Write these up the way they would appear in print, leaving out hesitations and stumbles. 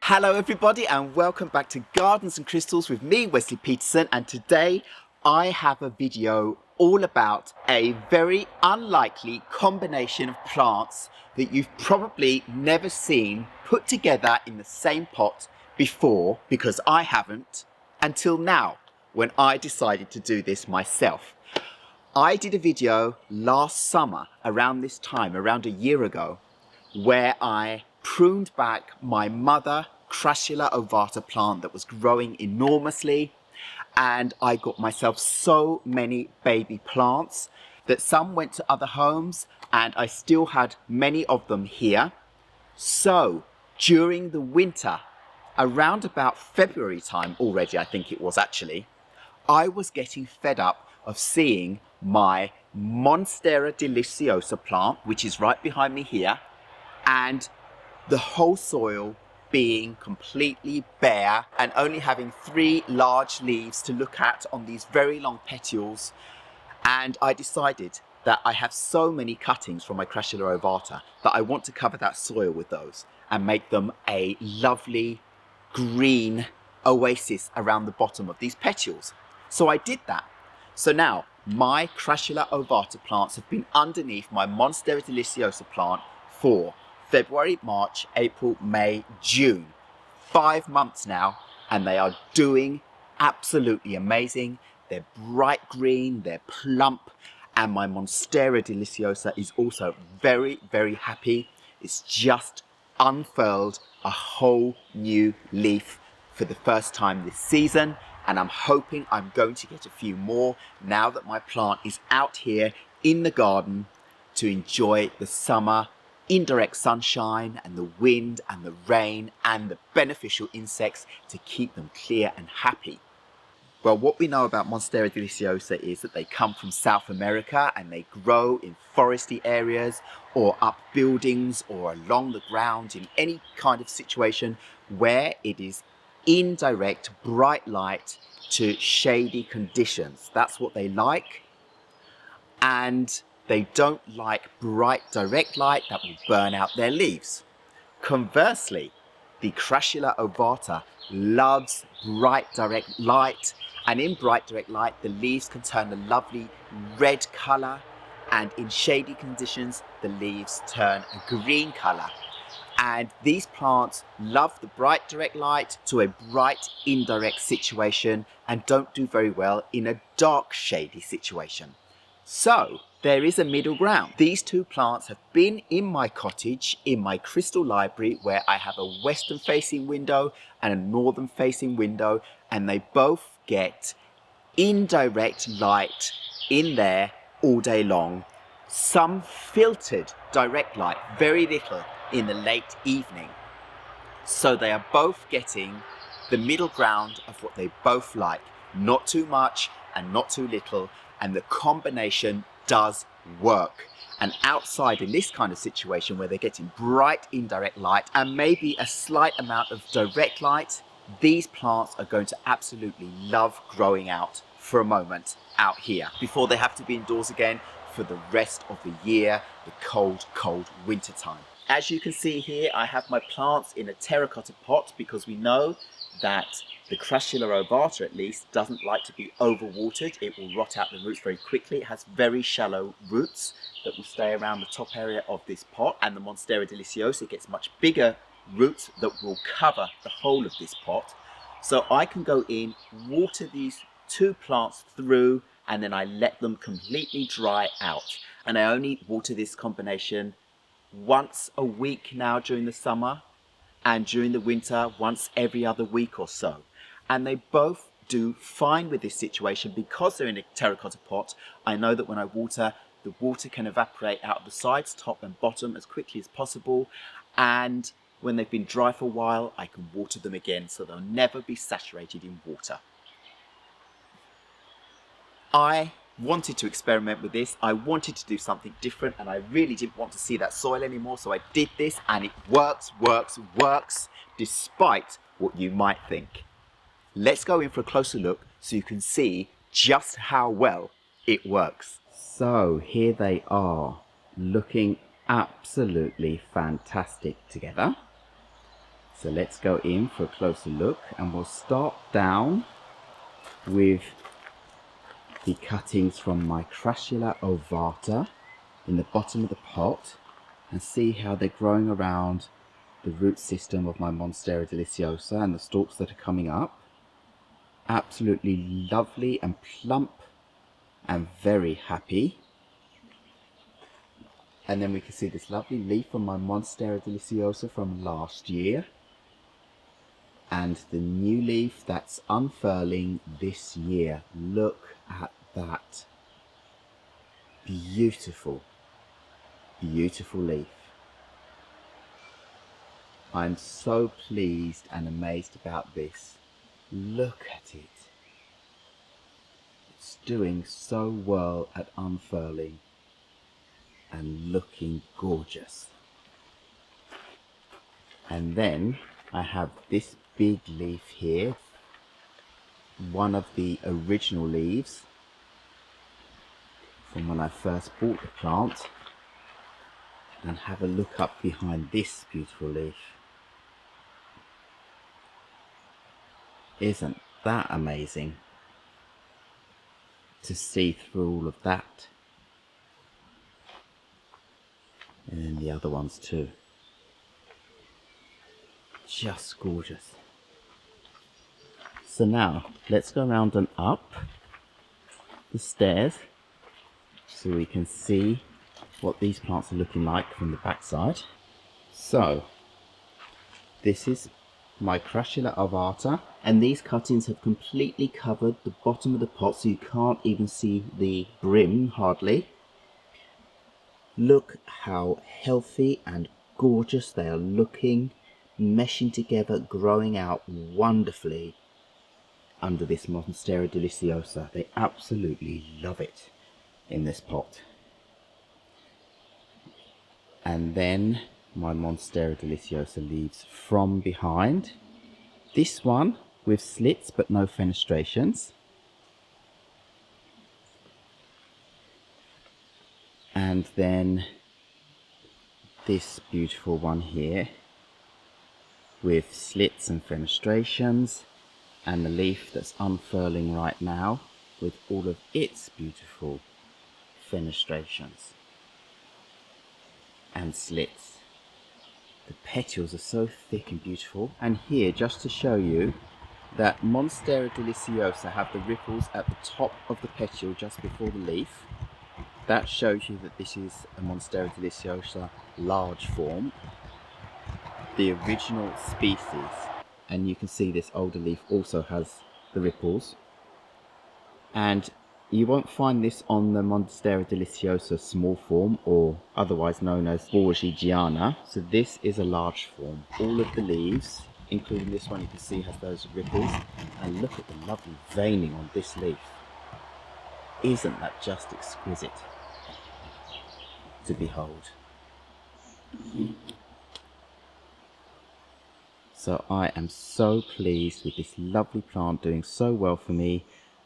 Hello everybody and welcome back to Gardens and Crystals with me, Wesley Peterson, and today I have a video all about a very unlikely combination of plants that you've probably never seen put together in the same pot before, because I haven't until now when I decided to do this myself. I did a video last summer around this time, around a year ago, where I pruned back my mother Crassula ovata plant that was growing enormously, and I got myself so many baby plants that some went to other homes and I still had many of them here. So during the winter, around about February time already, I think it was actually, I was getting fed up of seeing my Monstera deliciosa plant, which is right behind me here, and the whole soil being completely bare and only having 3 large leaves to look at on these very long petioles. And I decided that I have so many cuttings from my Crassula ovata that I want to cover that soil with those and make them a lovely green oasis around the bottom of these petioles. So I did that. So now my Crassula ovata plants have been underneath my Monstera deliciosa plant for February, March, April, May, June. 5 months now, and they are doing absolutely amazing. They're bright green, they're plump, and my Monstera deliciosa is also very, very happy. It's just unfurled a whole new leaf for the first time this season, and I'm hoping I'm going to get a few more now that my plant is out here in the garden to enjoy the summer indirect sunshine and the wind and the rain and the beneficial insects to keep them clear and happy. Well, what we know about Monstera deliciosa is that they come from South America and they grow in foresty areas or up buildings or along the ground in any kind of situation where it is indirect bright light to shady conditions. That's what they like. And they don't like bright direct light that will burn out their leaves. Conversely, the Crassula ovata loves bright direct light, and in bright direct light the leaves can turn a lovely red colour, and in shady conditions the leaves turn a green colour. And these plants love the bright direct light to a bright indirect situation and don't do very well in a dark shady situation. So there is a middle ground. These two plants have been in my cottage, in my crystal library, where I have a western facing window and a northern facing window, and they both get indirect light in there all day long. Some filtered direct light, very little in the late evening. So they are both getting the middle ground of what they both like. Not too much and not too little. And the combination does work. And outside in this kind of situation where they're getting bright indirect light and maybe a slight amount of direct light, these plants are going to absolutely love growing out for a moment out here before they have to be indoors again for the rest of the year, the cold, cold winter time. As you can see here, I have my plants in a terracotta pot because we know that the Crassula ovata, at least, doesn't like to be overwatered. It will rot out the roots very quickly. It has very shallow roots that will stay around the top area of this pot. And the Monstera deliciosa gets much bigger roots that will cover the whole of this pot. So I can go in, water these two plants through, and then I let them completely dry out. And I only water this combination once a week now during the summer, and during the winter once every other week or so. And they both do fine with this situation because they're in a terracotta pot. I know that when I water, the water can evaporate out of the sides, top and bottom, as quickly as possible. And when they've been dry for a while, I can water them again so they'll never be saturated in water. I wanted to experiment with this. I wanted to do something different, and I really didn't want to see that soil anymore, so I did this, and it works, despite what you might think. Let's go in for a closer look so you can see just how well it works. So here they are, looking absolutely fantastic together. So let's go in for a closer look, and we'll start down with the cuttings from my Crassula ovata in the bottom of the pot, and see how they're growing around the root system of my Monstera deliciosa and the stalks that are coming up. Absolutely lovely and plump and very happy. And then we can see this lovely leaf from my Monstera deliciosa from last year, and the new leaf that's unfurling this year. Look at that. Beautiful, beautiful leaf. I'm so pleased and amazed about this. Look at it. It's doing so well at unfurling and looking gorgeous. And then I have this big leaf here, one of the original leaves from when I first bought the plant. And have a look up behind this beautiful leaf. Isn't that amazing to see through all of that? And then the other ones too. Just gorgeous. So now let's go around and up the stairs so we can see what these plants are looking like from the back side. So this is my Crassula ovata, and these cuttings have completely covered the bottom of the pot, so you can't even see the brim hardly. Look how healthy and gorgeous they are looking, meshing together, growing out wonderfully under this Monstera deliciosa. They absolutely love it in this pot. And then my Monstera deliciosa leaves from behind. This one with slits but no fenestrations. And then this beautiful one here with slits and fenestrations, and the leaf that's unfurling right now with all of its beautiful fenestrations and slits. The petals are so thick and beautiful. And here, just to show you that Monstera deliciosa have the ripples at the top of the petal just before the leaf. That shows you that this is a Monstera deliciosa large form, the original species. And you can see this older leaf also has the ripples. And you won't find this on the Monstera deliciosa small form, or otherwise known as Borgigiana. So this is a large form. All of the leaves, including this one, you can see has those ripples. And look at the lovely veining on this leaf. Isn't that just exquisite to behold? So I am so pleased with this lovely plant doing so well for me,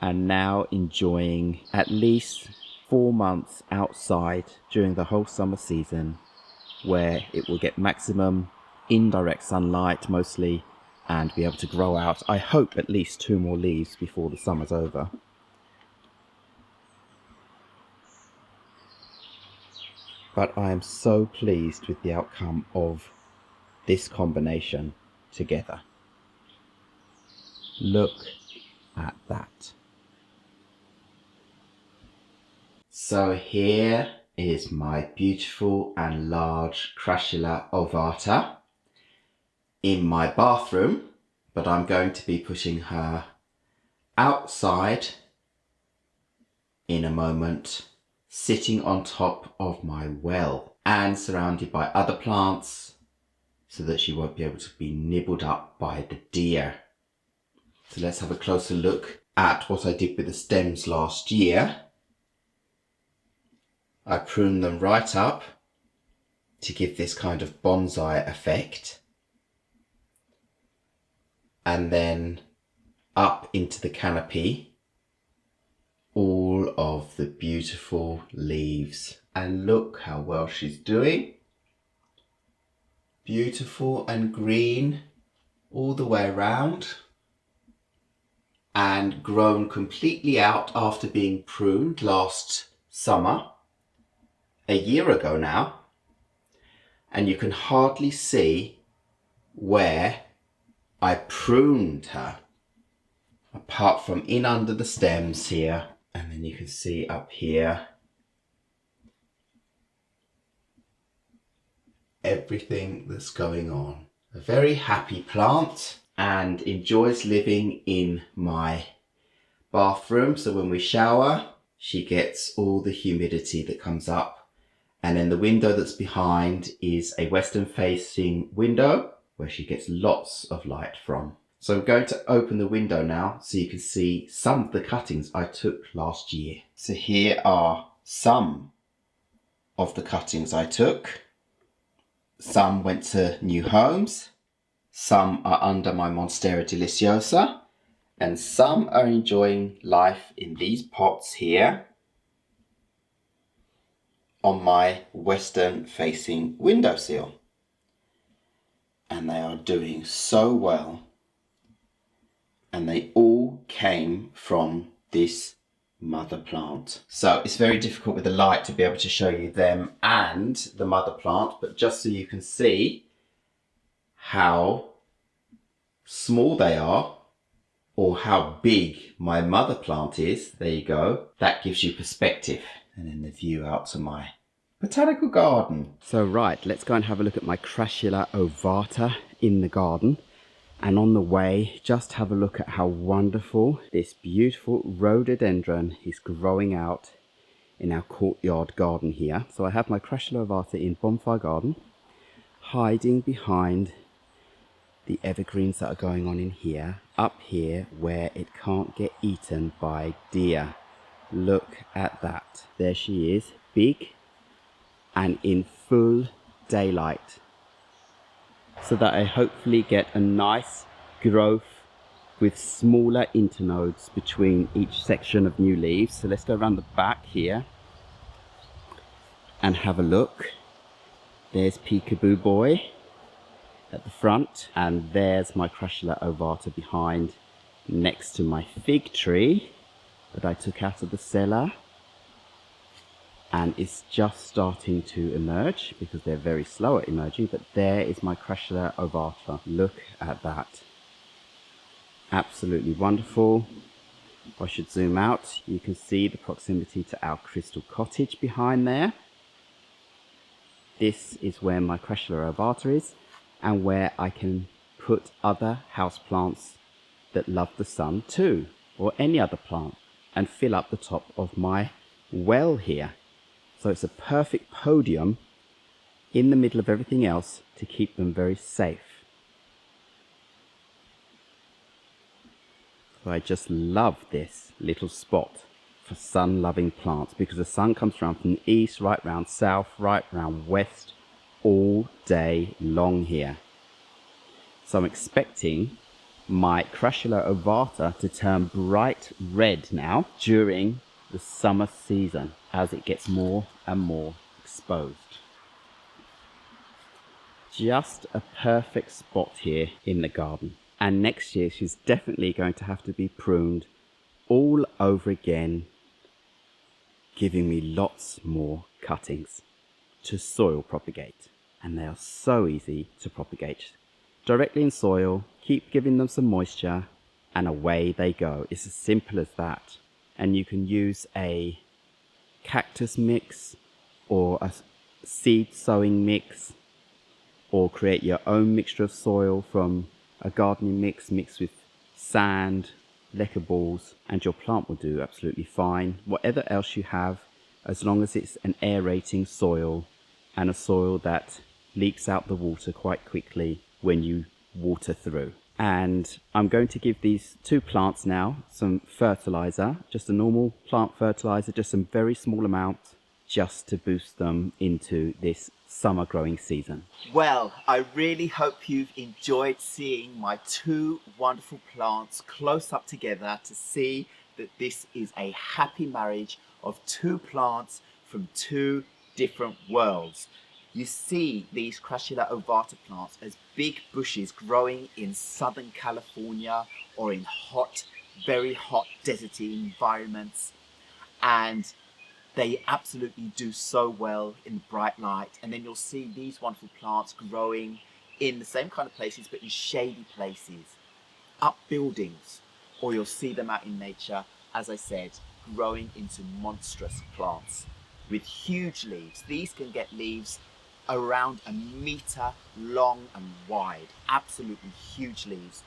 and now enjoying at least 4 months outside during the whole summer season, where it will get maximum indirect sunlight mostly and be able to grow out, I hope, at least 2 more leaves before the summer's over. But I am so pleased with the outcome of this combination together. Look at that. So here is my beautiful and large Crassula ovata in my bathroom, but I'm going to be putting her outside in a moment, sitting on top of my well and surrounded by other plants so that she won't be able to be nibbled up by the deer. So let's have a closer look at what I did with the stems last year. I pruned them right up to give this kind of bonsai effect, and then up into the canopy all of the beautiful leaves. And look how well she's doing. Beautiful and green all the way around and grown completely out after being pruned last summer, a year ago now. And you can hardly see where I pruned her, apart from in under the stems here, and then you can see up here everything that's going on. A very happy plant and enjoys living in my bathroom, so when we shower she gets all the humidity that comes up. And then the window that's behind is a western facing window where she gets lots of light from. So I'm going to open the window now so you can see some of the cuttings I took last year. So here are some of the cuttings I took. Some went to new homes, some are under my Monstera deliciosa, and some are enjoying life in these pots here on my western facing windowsill. And they are doing so well. And they all came from this mother plant. So it's very difficult with the light to be able to show you them and the mother plant, but just so you can see how small they are or how big my mother plant is, there you go, that gives you perspective. And then the view out to my botanical garden. So right, let's go and have a look at my Crassula ovata in the garden. And on the way, just have a look at how wonderful this beautiful rhododendron is growing out in our courtyard garden here. So I have my Crassula ovata in bonfire garden, hiding behind the evergreens that are going on in here, up here where it can't get eaten by deer. Look at that. There she is, big and in full daylight, so that I hopefully get a nice growth with smaller internodes between each section of new leaves. So let's go around the back here and have a look. There's Peekaboo Boy at the front, and there's my Crassula ovata behind, next to my fig tree that I took out of the cellar, and it's just starting to emerge because they're very slow at emerging. But there is my Crassula ovata. Look at that. Absolutely wonderful. If I should zoom out, you can see the proximity to our crystal cottage behind there. This is where my Crassula ovata is, and where I can put other houseplants that love the sun too, or any other plant, and fill up the top of my well here. So it's a perfect podium in the middle of everything else to keep them very safe. So I just love this little spot for sun-loving plants, because the sun comes around from the east, right round south, right round west, all day long here. So I'm expecting my Crassula ovata to turn bright red now during the summer season as it gets more and more exposed. Just a perfect spot here in the garden. And next year she's definitely going to have to be pruned all over again, giving me lots more cuttings to soil propagate. And they are so easy to propagate. Directly in soil, keep giving them some moisture, and away they go. It's as simple as that. And you can use a cactus mix or a seed sowing mix, or create your own mixture of soil from a gardening mix mixed with sand, lecker balls, and your plant will do absolutely fine. Whatever else you have, as long as it's an aerating soil and a soil that leaks out the water quite quickly when you water through. And I'm going to give these two plants now some fertilizer, just a normal plant fertilizer, just some very small amount, just to boost them into this summer growing season. Well, I really hope you've enjoyed seeing my two wonderful plants close up together to see that this is a happy marriage of two plants from two different worlds. You see these Crassula ovata plants as big bushes growing in Southern California or in hot, very hot, deserty environments. And they absolutely do so well in the bright light. And then you'll see these wonderful plants growing in the same kind of places, but in shady places, up buildings, or you'll see them out in nature, as I said, growing into monstrous plants with huge leaves. These can get leaves around a meter long and wide, absolutely huge leaves.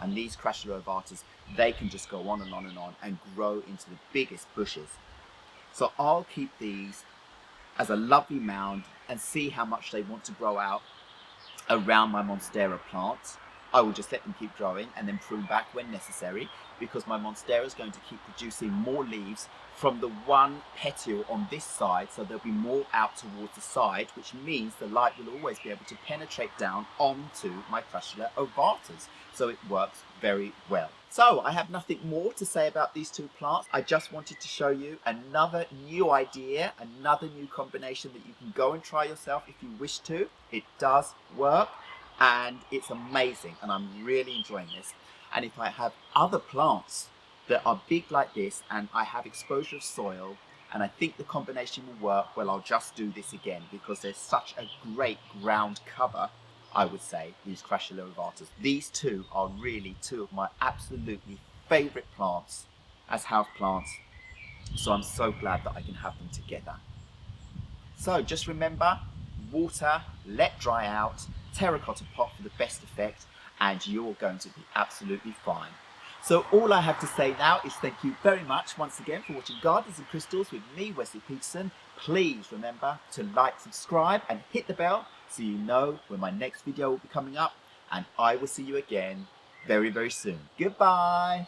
And these Crassula ovatas, they can just go on and on and on and grow into the biggest bushes. So I'll keep these as a lovely mound and see how much they want to grow out around my Monstera plants. I will just let them keep growing and then prune back when necessary, because my Monstera is going to keep producing more leaves from the one petiole on this side, so there'll be more out towards the side, which means the light will always be able to penetrate down onto my Crassula ovatas. So it works very well. So I have nothing more to say about these two plants. I just wanted to show you another new idea, another new combination that you can go and try yourself if you wish to. It does work and it's amazing, and I'm really enjoying this. And if I have other plants that are big like this and I have exposure of soil and I think the combination will work, well, I'll just do this again, because there's such a great ground cover, I would say, these Crassula ovatas. These two are really two of my absolutely favourite plants as house plants, so I'm so glad that I can have them together. So just remember, water, let dry out, terracotta pot for the best effect, and you're going to be absolutely fine. So all I have to say now is thank you very much once again for watching Gardens and Crystals with me, Wesley Peterson. Please remember to like, subscribe and hit the bell so you know when my next video will be coming up, and I will see you again very, very soon. Goodbye.